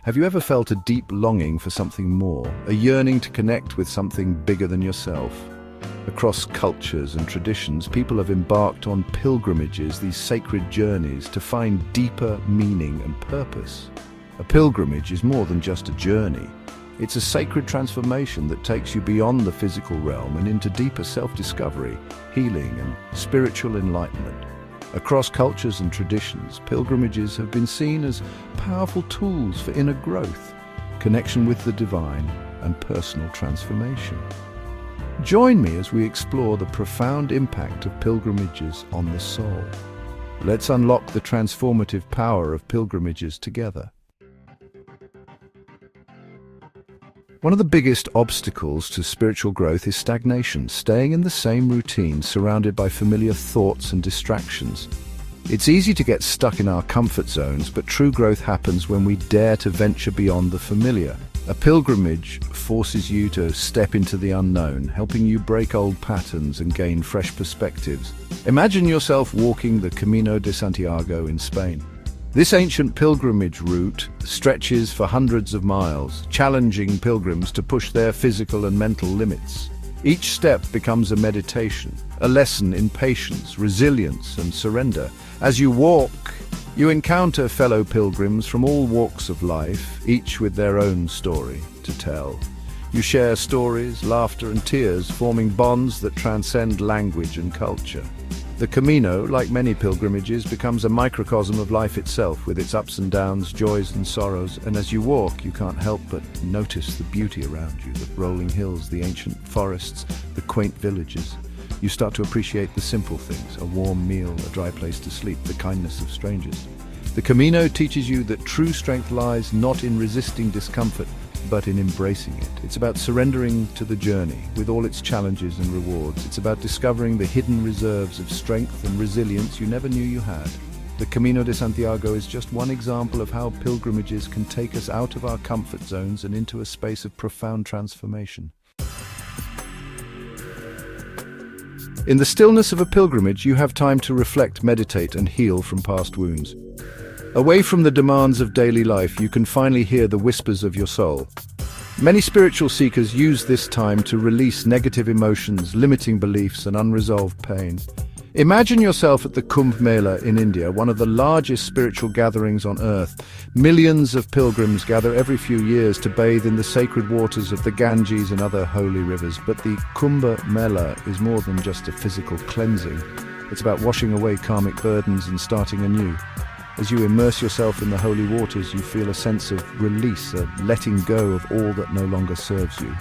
Have you ever felt a deep longing for something more, a yearning to connect with something bigger than yourself? Across cultures and traditions, people have embarked on pilgrimages, these sacred journeys, to find deeper meaning and purpose. A pilgrimage is more than just a journey. It's a sacred transformation that takes you beyond the physical realm and into deeper self-discovery, healing, and spiritual enlightenment. Across cultures and traditions, pilgrimages have been seen as powerful tools for inner growth, connection with the divine, and personal transformation. Join me as we explore the profound impact of pilgrimages on the soul. Let's unlock the transformative power of pilgrimages together. One of the biggest obstacles to spiritual growth is stagnation, staying in the same routine, surrounded by familiar thoughts and distractions. It's easy to get stuck in our comfort zones, but true growth happens when we dare to venture beyond the familiar. A pilgrimage forces you to step into the unknown, helping you break old patterns and gain fresh perspectives. Imagine yourself walking the Camino de Santiago in Spain. This ancient pilgrimage route stretches for hundreds of miles, challenging pilgrims to push their physical and mental limits. Each step becomes a meditation, a lesson in patience, resilience, and surrender. As you walk, you encounter fellow pilgrims from all walks of life, each with their own story to tell. You share stories, laughter, and tears, forming bonds that transcend language and culture. The Camino, like many pilgrimages, becomes a microcosm of life itself, with its ups and downs, joys and sorrows. And as you walk, you can't help but notice the beauty around you, the rolling hills, the ancient forests, the quaint villages. You start to appreciate the simple things: a warm meal, a dry place to sleep, the kindness of strangers. The Camino teaches you that true strength lies not in resisting discomfort, but in embracing it. It's about surrendering to the journey, with all its challenges and rewards. It's about discovering the hidden reserves of strength and resilience you never knew you had. The Camino de Santiago is just one example of how pilgrimages can take us out of our comfort zones and into a space of profound transformation. In the stillness of a pilgrimage, you have time to reflect, meditate, and heal from past wounds. Away from the demands of daily life, you can finally hear the whispers of your soul. Many spiritual seekers use this time to release negative emotions, limiting beliefs, and unresolved pain. Imagine yourself at the Kumbh Mela in India, one of the largest spiritual gatherings on earth. Millions of pilgrims gather every few years to bathe in the sacred waters of the Ganges and other holy rivers. But the Kumbh Mela is more than just a physical cleansing. It's about washing away karmic burdens and starting anew. As you immerse yourself in the holy waters, you feel a sense of release, a letting go of all that no longer serves you.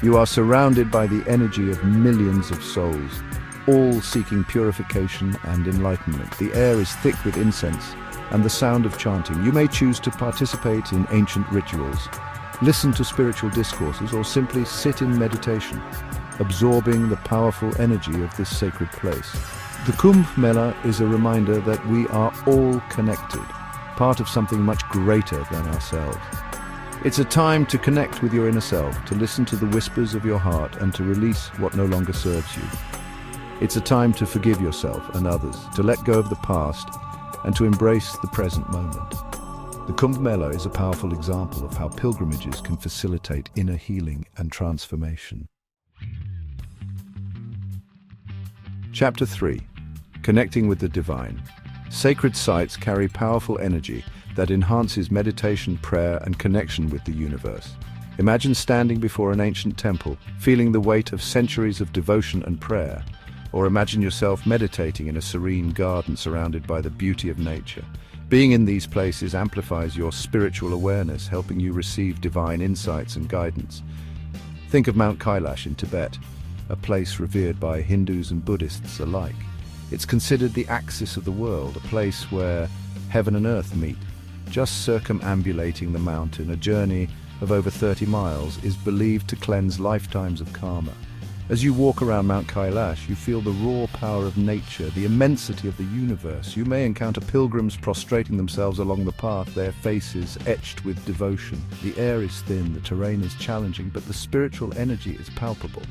You are surrounded by the energy of millions of souls, all seeking purification and enlightenment. The air is thick with incense and the sound of chanting. You may choose to participate in ancient rituals, listen to spiritual discourses, or simply sit in meditation, absorbing the powerful energy of this sacred place. The Kumbh Mela is a reminder that we are all connected, part of something much greater than ourselves. It's a time to connect with your inner self, to listen to the whispers of your heart, and to release what no longer serves you. It's a time to forgive yourself and others, to let go of the past, and to embrace the present moment. The Kumbh Mela is a powerful example of how pilgrimages can facilitate inner healing and transformation. Chapter 3. Connecting with the Divine. Sacred sites carry powerful energy that enhances meditation, prayer, and connection with the universe. Imagine standing before an ancient temple, feeling the weight of centuries of devotion and prayer. Or imagine yourself meditating in a serene garden surrounded by the beauty of nature. Being in these places amplifies your spiritual awareness, helping you receive divine insights and guidance. Think of Mount Kailash in Tibet, a place revered by Hindus and Buddhists alike. It's considered the axis of the world, a place where heaven and earth meet. Just circumambulating the mountain, a journey of over 30 miles, is believed to cleanse lifetimes of karma. As you walk around Mount Kailash, you feel the raw power of nature, the immensity of the universe. You may encounter pilgrims prostrating themselves along the path, their faces etched with devotion. The air is thin, the terrain is challenging, but the spiritual energy is palpable.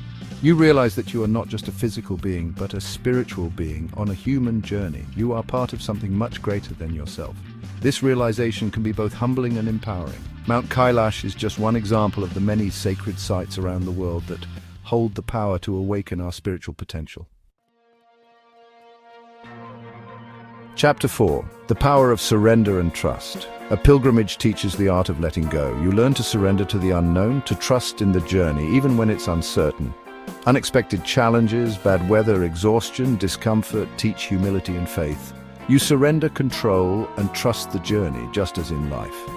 You realize that you are not just a physical being, but a spiritual being on a human journey. You are part of something much greater than yourself. This realization can be both humbling and empowering. Mount Kailash is just one example of the many sacred sites around the world that hold the power to awaken our spiritual potential. Chapter 4. The Power of Surrender and Trust. A pilgrimage teaches the art of letting go. You learn to surrender to the unknown, to trust in the journey, even when it's uncertain. Unexpected challenges, bad weather, exhaustion, discomfort teach humility and faith. You surrender control and trust the journey, just as in life.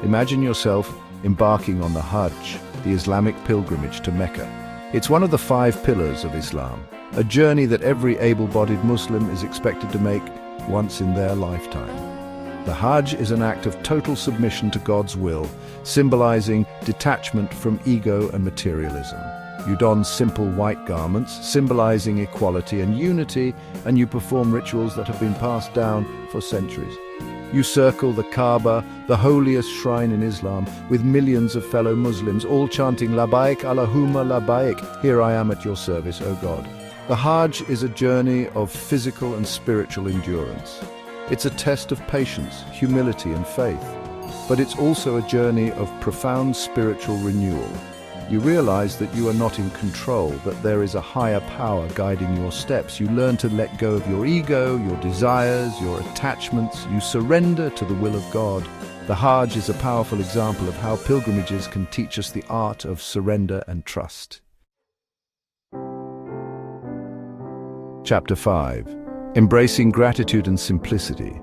Imagine yourself embarking on the Hajj, the Islamic pilgrimage to Mecca. It's one of the 5 pillars of Islam, a journey that every able-bodied Muslim is expected to make once in their lifetime. The Hajj is an act of total submission to God's will, symbolizing detachment from ego and materialism. You don simple white garments, symbolizing equality and unity, and you perform rituals that have been passed down for centuries. You circle the Kaaba, the holiest shrine in Islam, with millions of fellow Muslims, all chanting Labbaik Allahumma Labbaik, here I am at your service, O God. The Hajj is a journey of physical and spiritual endurance. It's a test of patience, humility and faith. But it's also a journey of profound spiritual renewal. You realize that you are not in control, that there is a higher power guiding your steps. You learn to let go of your ego, your desires, your attachments. You surrender to the will of God. The Hajj is a powerful example of how pilgrimages can teach us the art of surrender and trust. Chapter 5. Embracing gratitude and simplicity.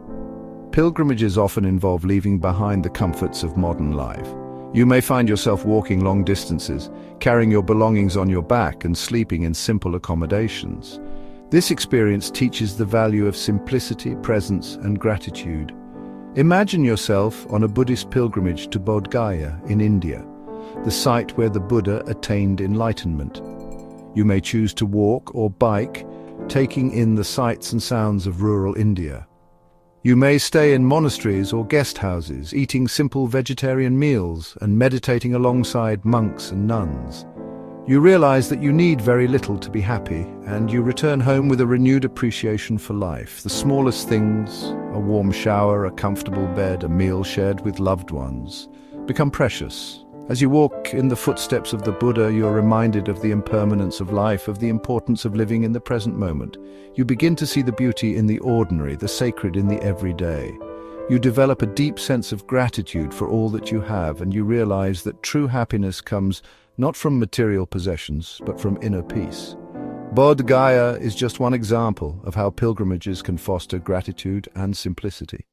Pilgrimages often involve leaving behind the comforts of modern life. You may find yourself walking long distances, carrying your belongings on your back and sleeping in simple accommodations. This experience teaches the value of simplicity, presence, and gratitude. Imagine yourself on a Buddhist pilgrimage to Bodh Gaya in India, the site where the Buddha attained enlightenment. You may choose to walk or bike, taking in the sights and sounds of rural India. You may stay in monasteries or guest houses, eating simple vegetarian meals and meditating alongside monks and nuns. You realize that you need very little to be happy, and you return home with a renewed appreciation for life. The smallest things, a warm shower, a comfortable bed, a meal shared with loved ones, become precious. As you walk in the footsteps of the Buddha, you're reminded of the impermanence of life, of the importance of living in the present moment. You begin to see the beauty in the ordinary, the sacred in the everyday. You develop a deep sense of gratitude for all that you have, and you realize that true happiness comes not from material possessions, but from inner peace. Bodh Gaya is just one example of how pilgrimages can foster gratitude and simplicity.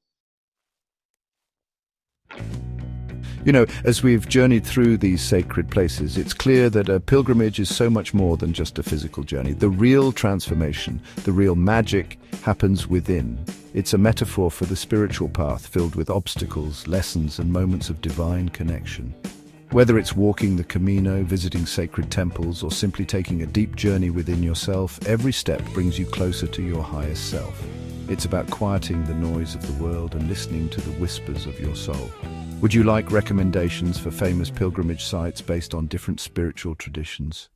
You know, as we've journeyed through these sacred places, it's clear that a pilgrimage is so much more than just a physical journey. The real transformation, the real magic, happens within. It's a metaphor for the spiritual path filled with obstacles, lessons, and moments of divine connection. Whether it's walking the Camino, visiting sacred temples, or simply taking a deep journey within yourself, every step brings you closer to your highest self. It's about quieting the noise of the world and listening to the whispers of your soul. Would you like recommendations for famous pilgrimage sites based on different spiritual traditions?